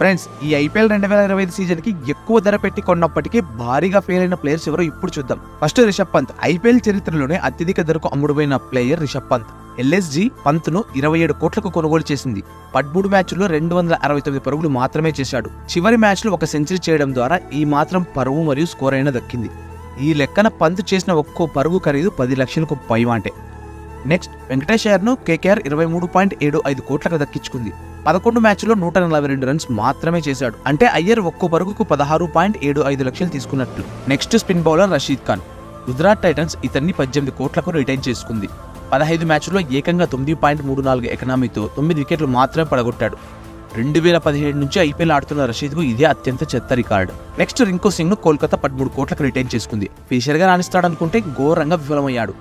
Friends, ఈ IPL 2025 సీజన్కి ఎక్కువ ధర పెట్టి కొన్నప్పటికీ భారీగా ఫెయిల్ అయిన ప్లేయర్స్ ఎవరో ఇప్పుడు చూద్దాం. ఫస్ట్ రిషబ్ పంత్. ఐపీఎల్ చరిత్రలోనే అత్యధిక ధరకు అమ్ముడుపోయిన ప్లేయర్ రిషబ్ పంత్. ఎల్ఎస్జీ పంత్ను 27 కోట్లకు కొనుగోలు చేసింది. 13 మ్యాచ్ల్లో 269 పరుగులు మాత్రమే చేశాడు. చివరి మ్యాచ్లో ఒక సెంచరీ చేయడం ద్వారా ఈ మాత్రం పరువు మరియు స్కోర్ అయినా దక్కింది. ఈ లెక్కన పంత్ చేసిన ఒక్కో పరుగు ఖరీదు 10 లక్షలకు పైవాంటే. నెక్స్ట్, వెంకటేష్ అయ్యర్ను కేకేఆర్ 23.75 కోట్లకు దక్కించుకుంది. 11 మ్యాచ్ల్లో 142 రన్స్ మాత్రమే చేశాడు. అంటే అయ్యర్ ఒక్కో పరుగుకు 16.75 లక్షలు తీసుకున్నట్లు. Next, spin bowler Rashid Khan. Gujarat Titans ఇతన్ని 18 కోట్లకు రిటైన్ చేసుకుంది. 15 మ్యాచ్ల్లో ఏకంగా 9.34 ఎకనామీతో 9 వికెట్లు మాత్రమే పడగొట్టాడు. 2017 నుంచి ఐపీఎల్ ఆడుతున్న రషీద్కు ఇదే అత్యంత చెత్త రికార్డు. నెక్స్ట్, రింకు సింగ్ను కోల్కతా 13 కోట్లకు రిటైన్ చేసుకుంది. ఫిషర్గా రాణిస్తాడనుకుంటే ఘోరంగా విఫలమయ్యాడు.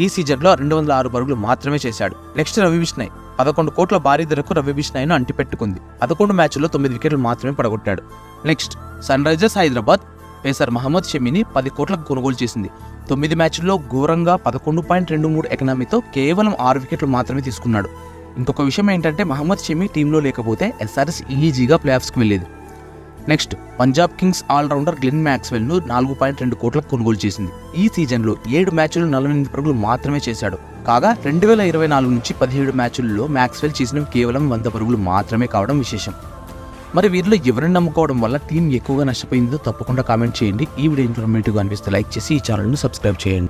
ఈ సీజన్లో 206 పరుగులు మాత్రమే చేశాడు. నెక్స్ట్, రవి బిష్నాయ్. 11 కోట్ల భారీ ధరకు రవి బిష్నాయ్ను అంటిపెట్టుకుంది. 11 మ్యాచ్ల్లో 9 వికెట్లు మాత్రమే పడగొట్టాడు. Next, Sunrisers Hyderabad pacer Mohammed షమీని 10 కోట్లకు కొనుగోలు చేసింది. 9 మ్యాచ్ల్లో ఘోరంగా 11.23 ఎకనామీతో కేవలం 6 వికెట్లు మాత్రమే తీసుకున్నాడు. ఇంకొక విషయం ఏంటంటే, మహమ్మద్ షమీ టీంలో లేకపోతే ఎస్ఆర్ఎస్ ఈజీగా ప్లే ఆఫ్స్కి వెళ్ళేది. Next, Punjab Kings allrounder Glenn మ్యాక్స్వెల్ను 4.2 కోట్లకు కొనుగోలు చేసింది. ఈ సీజన్లో 7 మ్యాచ్లు 48 పరుగులు మాత్రమే చేశాడు. కాగా 2024 నుంచి 17 మ్యాచ్ల్లో మ్యాక్స్వెల్ చేసినవి కేవలం 100 పరుగులు మాత్రమే కావడం విశేషం. మరి వీరిలో ఎవరిని నమ్ముకోవడం వల్ల టీం ఎక్కువగా నష్టపోయిందో తప్పకుండా కామెంట్ చేయండి. ఈ వీడియో ఇన్ఫర్మేటివ్గా అనిపిస్తే లైక్ చేసి ఈ ఛానల్ను సబ్స్క్రైబ్ చేయండి.